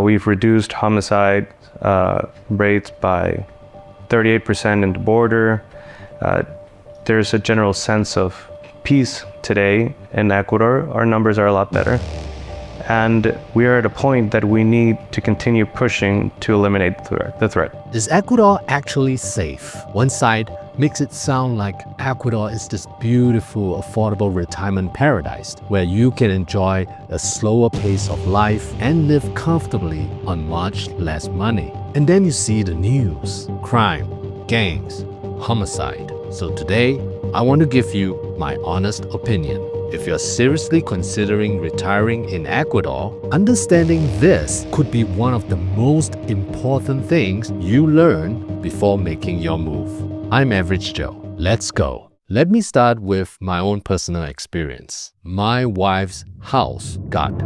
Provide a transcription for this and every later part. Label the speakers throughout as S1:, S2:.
S1: We've reduced homicide rates by 38% in the border. There's a general sense of peace today in Ecuador. Our numbers are a lot better. And we are at a point that we need to continue pushing to eliminate the threat.
S2: Is Ecuador actually safe? One side makes it sound like Ecuador is this beautiful, affordable retirement paradise where you can enjoy a slower pace of life and live comfortably on much less money. And then you see the news, crime, gangs, homicide. So today, I want to give you my honest opinion. If you're seriously considering retiring in Ecuador, understanding this could be one of the most important things you learn before making your move. I'm Average Joe. Let's go. Let me start with my own personal experience. My wife's house got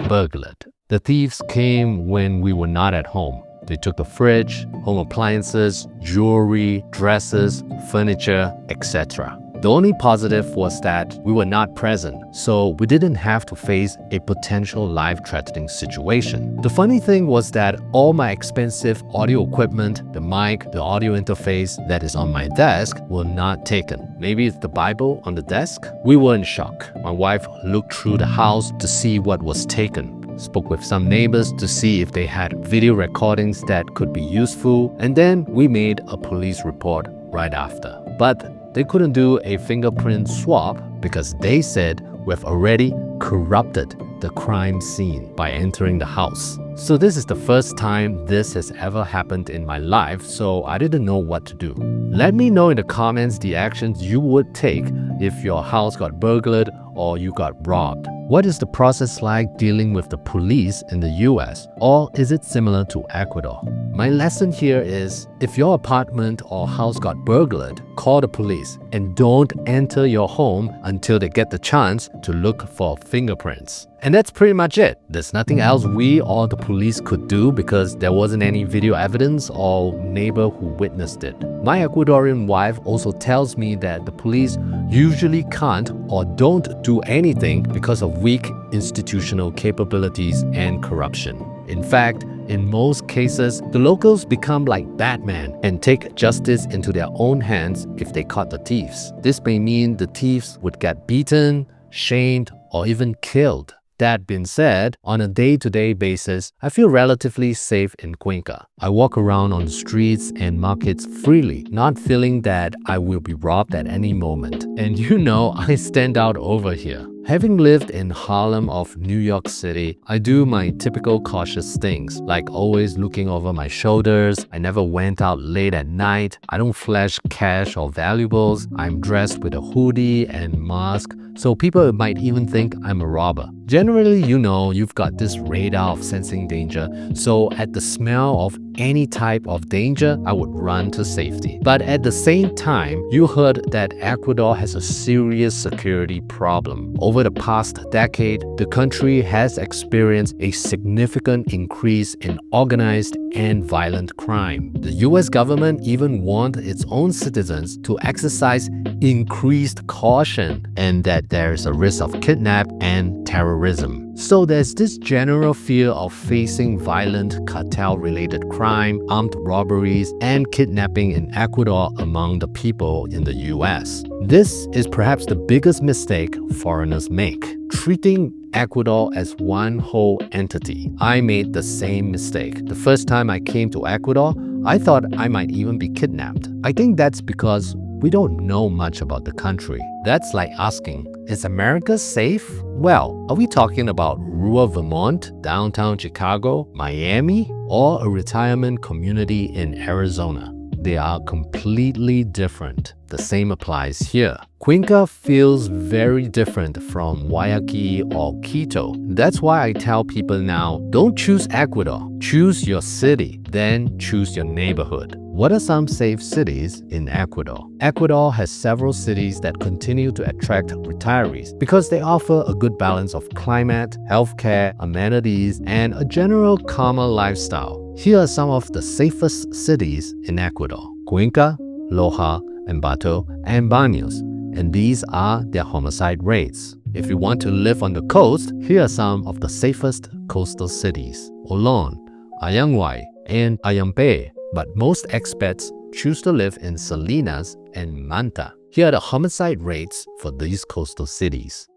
S2: burglared. The thieves came when we were not at home. They took the fridge, home appliances, jewelry, dresses, furniture, etc. The only positive was that we were not present, so we didn't have to face a potential life-threatening situation. The funny thing was that all my expensive audio equipment, the mic, the audio interface that is on my desk were not taken. Maybe it's the Bible on the desk? We were in shock. My wife looked through the house to see what was taken, spoke with some neighbors to see if they had video recordings that could be useful, and then we made a police report right after. But they couldn't do a fingerprint swab because they said we've already corrupted the crime scene by entering the house. So this is the first time this has ever happened in my life, so I didn't know what to do. Let me know in the comments the actions you would take if your house got burglared or you got robbed. What is the process like dealing with the police in the US, or is it similar to Ecuador? My lesson here is, if your apartment or house got burglared, call the police and don't enter your home until they get the chance to look for fingerprints. And that's pretty much it. There's nothing else we or the police could do because there wasn't any video evidence or neighbor who witnessed it. My Ecuadorian wife also tells me that the police usually can't or don't do anything because of weak institutional capabilities and corruption. In fact, in most cases, the locals become like Batman and take justice into their own hands if they caught the thieves. This may mean the thieves would get beaten, shamed, or even killed. That being said, on a day-to-day basis, I feel relatively safe in Cuenca. I walk around on the streets and markets freely, not feeling that I will be robbed at any moment. And you know, I stand out over here. Having lived in Harlem of New York City, I do my typical cautious things, like always looking over my shoulders. I never went out late at night. I don't flash cash or valuables. I'm dressed with a hoodie and mask, so people might even think I'm a robber. Generally, you know, you've got this radar of sensing danger, so at the smell of any type of danger, I would run to safety. But at the same time, you heard that Ecuador has a serious security problem. Over the past decade, the country has experienced a significant increase in organized and violent crime. The US government even warned its own citizens to exercise increased caution and that there is a risk of kidnap and terrorism. So there's this general fear of facing violent cartel-related crime, armed robberies, and kidnapping in Ecuador among the people in the US. This is perhaps the biggest mistake foreigners make, treating Ecuador as one whole entity. I made the same mistake. The first time I came to Ecuador, I thought I might even be kidnapped. I think that's because we don't know much about the country. That's like asking, is America safe? Well, are we talking about rural Vermont, downtown Chicago, Miami, or a retirement community in Arizona? They are completely different. The same applies here. Cuenca feels very different from Guayaquil or Quito. That's why I tell people now, don't choose Ecuador. Choose your city, then choose your neighborhood. What are some safe cities in Ecuador? Ecuador has several cities that continue to attract retirees because they offer a good balance of climate, healthcare, amenities, and a general calmer lifestyle. Here are some of the safest cities in Ecuador: Cuenca, Loja, Ambato, and Baños, and these are their homicide rates. If you want to live on the coast, here are some of the safest coastal cities: Olón,
S3: Ayangway, and Ayampe, but most expats choose to live in Salinas and Manta. Here are the homicide rates for these coastal cities.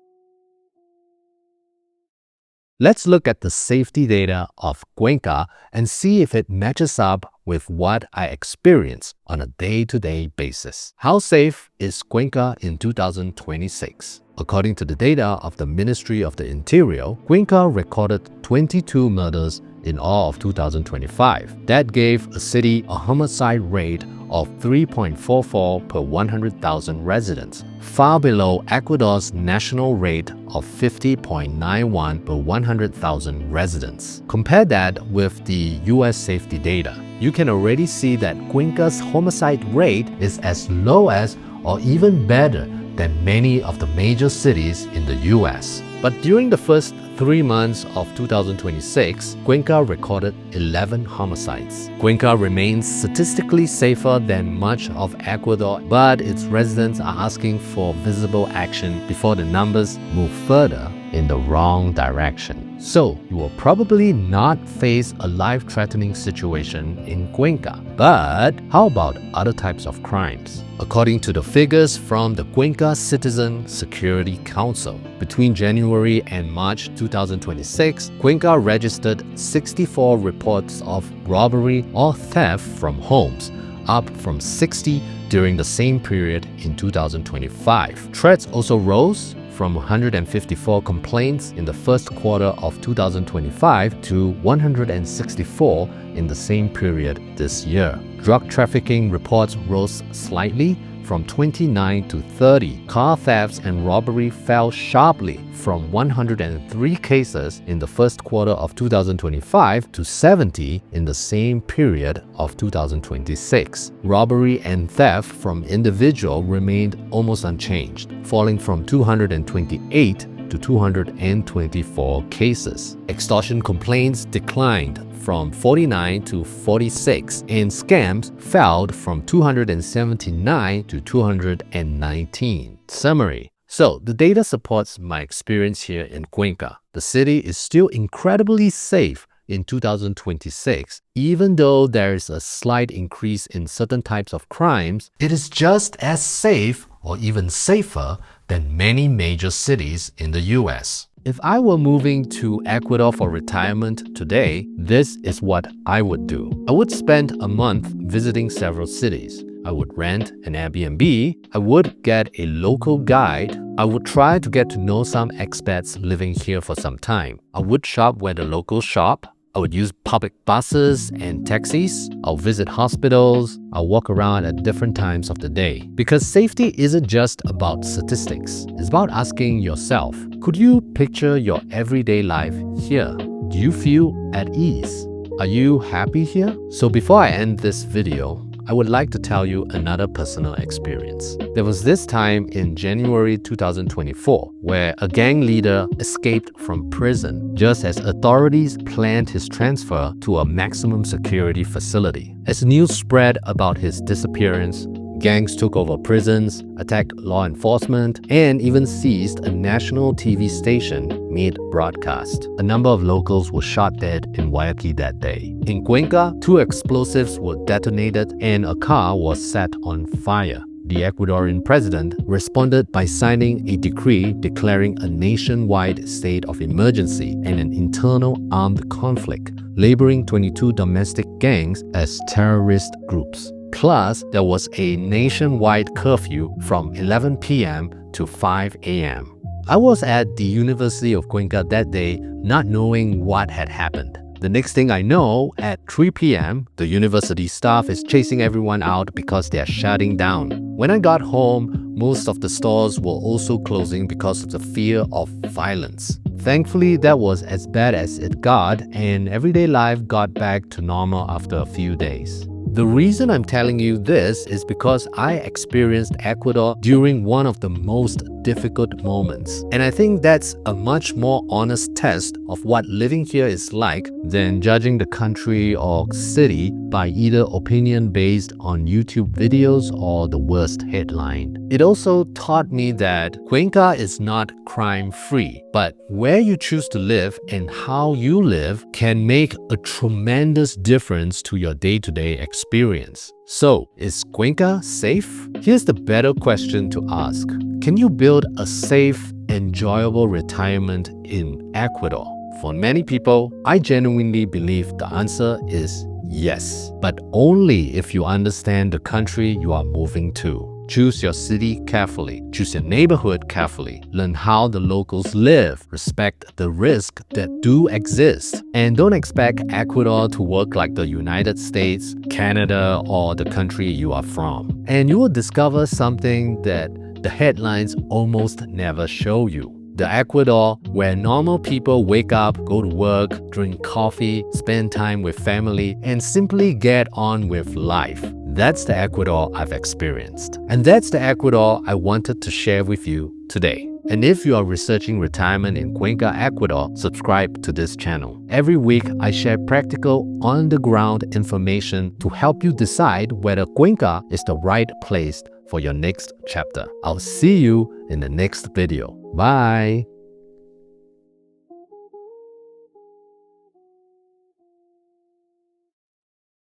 S3: Let's look at the safety data of Cuenca and see if it matches up with what I experience on a day-to-day basis. How safe is Cuenca in 2026? According to the data of the Ministry of the Interior, Cuenca recorded 22 murders in all of 2025. That gave a city a homicide rate of 3.44 per 100,000 residents, far below Ecuador's national rate of 50.91 per 100,000 residents. Compare that with the US safety data. You can already see that Cuenca's homicide rate is as low as or even better than many of the major cities in the US. But during the first 3 months of 2026, Cuenca recorded 11 homicides. Cuenca remains statistically safer than much of Ecuador, but its residents are asking for visible action before the numbers move further in the wrong direction. So, you will probably not face a life-threatening situation in Cuenca. But how about other types of crimes? According to the figures from the Cuenca Citizen Security Council, between January and March 2026, Cuenca registered 64 reports of robbery or theft from homes, up from 60 during the same period in 2025. Threats also rose from 154 complaints in the first quarter of 2025 to 164 in the same period this year. Drug trafficking reports rose slightly from 29 to 30. Car thefts and robbery fell sharply from 103 cases in the first quarter of 2025 to 70 in the same period of 2026. Robbery and theft from individual remained almost unchanged, falling from 228 to 224 cases. Extortion complaints declined from 49 to 46, and scams fell from 279 to 219. Summary. So, the data supports my experience here in Cuenca. The city is still incredibly safe in 2026. Even though there is a slight increase in certain types of crimes, it is just as safe or even safer than many major cities in the US. If I were moving to Ecuador for retirement today, this is what I would do. I would spend a month visiting several cities. I would rent an Airbnb. I would get a local guide. I would try to get to know some expats living here for some time. I would shop where the locals shop. I would use public buses and taxis. I'll visit hospitals. I'll walk around at different times of the day. Because safety isn't just about statistics. It's about asking yourself, could you picture your everyday life here? Do you feel at ease? Are you happy here? So before I end this video, I would like to tell you another personal experience. There was this time in January 2024 where a gang leader escaped from prison just as authorities planned his transfer to a maximum security facility. As news spread about his disappearance, gangs took over prisons, attacked law enforcement, and even seized a national TV station mid-broadcast. A number of locals were shot dead in Guayaquil that day. In Cuenca, 2 explosives were detonated and a car was set on fire. The Ecuadorian president responded by signing a decree declaring a nationwide state of emergency and an internal armed conflict, labeling 22 domestic gangs as terrorist groups. Plus, there was a nationwide curfew from 11 p.m. to 5 a.m. I was at the University of Cuenca that day, not knowing what had happened. The next thing I know, at 3 p.m., the university staff is chasing everyone out because they are shutting down. When I got home, most of the stores were also closing because of the fear of violence. Thankfully, that was as bad as it got, and everyday life got back to normal after a few days. The reason I'm telling you this is because I experienced Ecuador during one of the most difficult moments. And I think that's a much more honest test of what living here is like than judging the country or city by either opinion based on YouTube videos or the worst headline. It also taught me that Cuenca is not crime-free, but where you choose to live and how you live can make a tremendous difference to your day-to-day experience. So, is Cuenca safe? Here's the better question to ask. Can you build a safe, enjoyable retirement in Ecuador? For many people, I genuinely believe the answer is yes, but only if you understand the country you are moving to. Choose your city carefully. Choose your neighborhood carefully. Learn how the locals live. Respect the risks that do exist. And don't expect Ecuador to work like the United States, Canada, or the country you are from. And you will discover something that the headlines almost never show you. The Ecuador where normal people wake up, go to work, drink coffee, spend time with family, and simply get on with life. That's the Ecuador I've experienced. And that's the Ecuador I wanted to share with you today. And if you are researching retirement in Cuenca, Ecuador, subscribe to this channel. Every week, I share practical, on-the-ground information to help you decide whether Cuenca is the right place for your next chapter. I'll see you in the next video. Bye!